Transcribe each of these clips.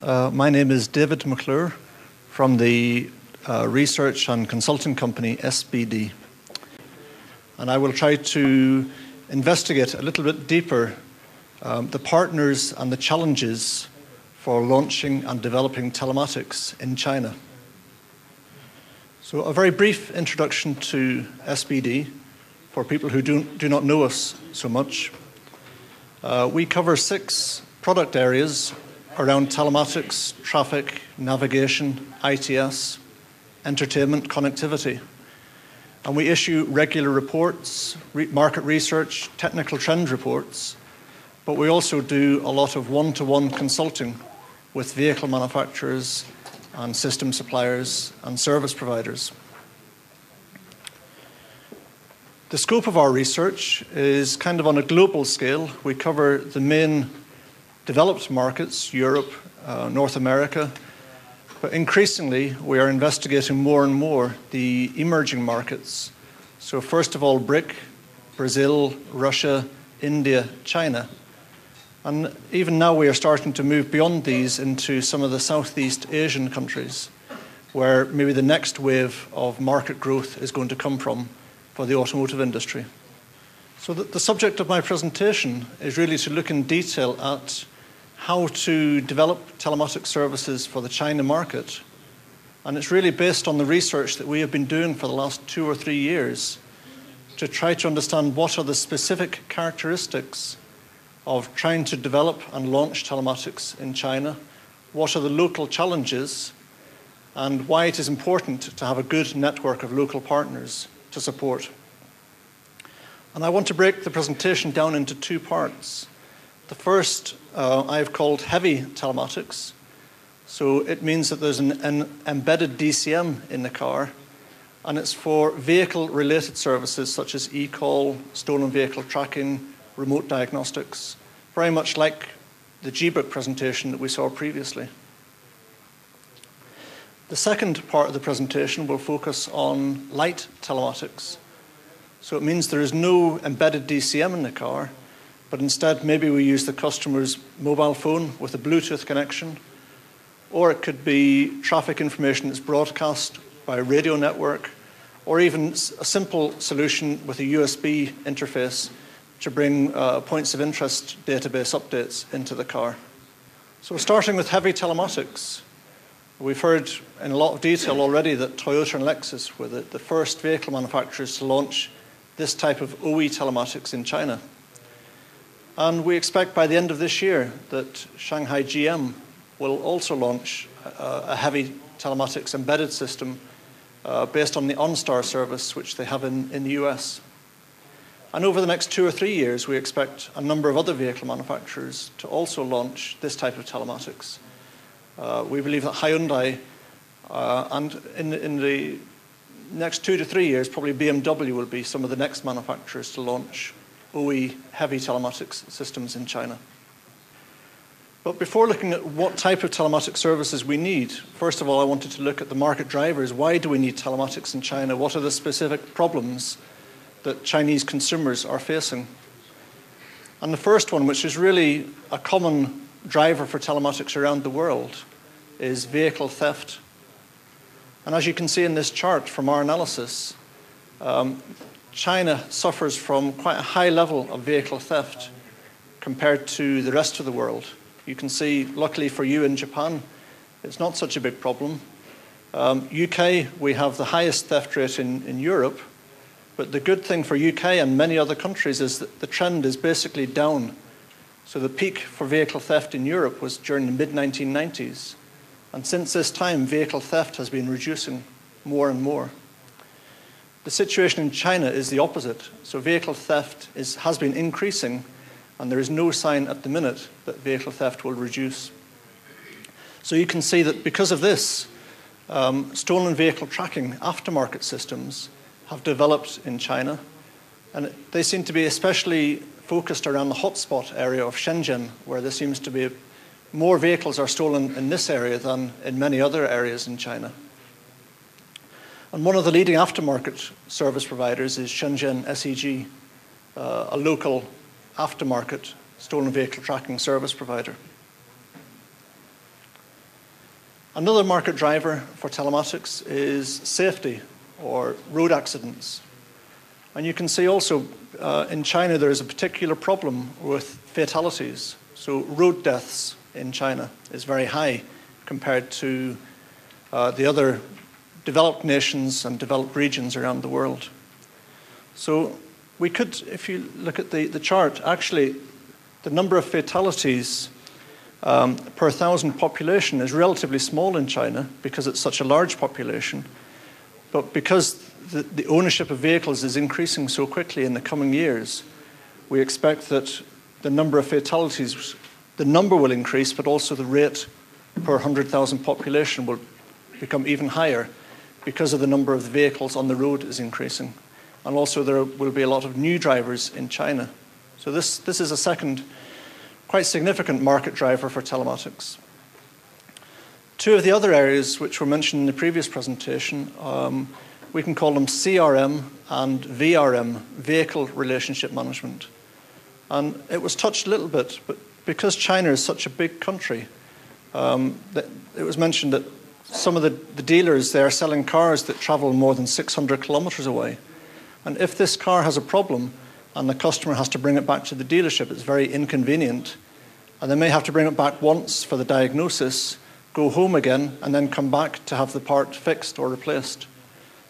My name is David McClure from the research and consulting company SBD. And I will try to investigate a little bit deeper the partners and the challenges for launching and developing telematics in China. So a very brief introduction to SBD for people who do not know us so much. We cover 6 product areas around telematics, traffic, navigation, ITS, entertainment, connectivity. And we issue regular reports, market research, technical trend reports, but we also do a lot of one-to-one consulting with vehicle manufacturers and system suppliers and service providers. The scope of our research is kind of on a global scale. We cover the main developed markets, Europe, North America, but increasingly we are investigating more and more the emerging markets. So first of all, BRIC, Brazil, Russia, India, China. And even now we are starting to move beyond these into some of the Southeast Asian countries, where maybe the next wave of market growth is going to come from for the automotive industry. So the subject of my presentation is really to look in detail at how to develop telematics services for the China market. And it's really based on the research that we have been doing for the last 2 or 3 years to try to understand what are the specific characteristics of trying to develop and launch telematics in China, what are the local challenges, and why it is important to have a good network of local partners to support. And I want to break the presentation down into 2 parts. The first I've called heavy telematics. So it means that there's an embedded DCM in the car, and it's for vehicle-related services such as e-call, stolen vehicle tracking, remote diagnostics, very much like the GBIC presentation that we saw previously. The second part of the presentation will focus on light telematics. So it means there is no embedded DCM in the car, but instead maybe we use the customer's mobile phone with a Bluetooth connection, or it could be traffic information that's broadcast by a radio network, or even a simple solution with a USB interface to bring points of interest database updates into the car. So starting with heavy telematics, we've heard in a lot of detail already that Toyota and Lexus were the first vehicle manufacturers to launch this type of OE telematics in China. And we expect by the end of this year that Shanghai GM will also launch a heavy telematics embedded system based on the OnStar service, which they have in the US. And over the next 2 or 3 years, we expect a number of other vehicle manufacturers to also launch this type of telematics. We believe that Hyundai, and in the next 2 to 3 years, probably BMW will be some of the next manufacturers to launch OE heavy telematics systems in China. But before looking at what type of telematics services we need, first of all, I wanted to look at the market drivers. Why do we need telematics in China? What are the specific problems that Chinese consumers are facing? And the first one, which is really a common driver for telematics around the world, is vehicle theft. And as you can see in this chart from our analysis, China suffers from quite a high level of vehicle theft compared to the rest of the world. You can see, luckily for you in Japan, it's not such a big problem. UK, we have the highest theft rate in Europe, but the good thing for UK and many other countries is that the trend is basically down. So the peak for vehicle theft in Europe was during the mid-1990s. And since this time, vehicle theft has been reducing more and more. The situation in China is the opposite. So vehicle theft has been increasing, and there is no sign at the minute that vehicle theft will reduce. So you can see that because of this, stolen vehicle tracking aftermarket systems have developed in China, and they seem to be especially focused around the hotspot area of Shenzhen, where there seems to be more vehicles are stolen in this area than in many other areas in China. And one of the leading aftermarket service providers is Shenzhen SEG, a local aftermarket stolen vehicle tracking service provider. Another market driver for telematics is safety or road accidents. And you can see also in China there is a particular problem with fatalities. So road deaths in China is very high compared to the other developed nations and developed regions around the world. So we could, if you look at the chart, actually the number of fatalities per 1,000 population is relatively small in China because it's such a large population. But because the ownership of vehicles is increasing so quickly in the coming years, we expect that the number of fatalities, the number will increase, but also the rate per 100,000 population will become even higher because of the number of the vehicles on the road is increasing. And also there will be a lot of new drivers in China. So this is a second quite significant market driver for telematics. Two of the other areas which were mentioned in the previous presentation, we can call them CRM and VRM, Vehicle Relationship Management. And it was touched a little bit, but because China is such a big country, it was mentioned that some of the dealers, they are selling cars that travel more than 600 kilometers away. And if this car has a problem and the customer has to bring it back to the dealership, it's very inconvenient. And they may have to bring it back once for the diagnosis, go home again, and then come back to have the part fixed or replaced.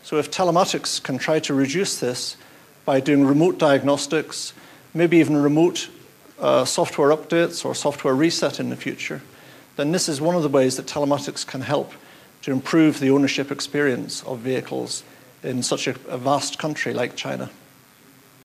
So if telematics can try to reduce this by doing remote diagnostics, maybe even remote software updates or software reset in the future, then this is one of the ways that telematics can help to improve the ownership experience of vehicles in such a vast country like China.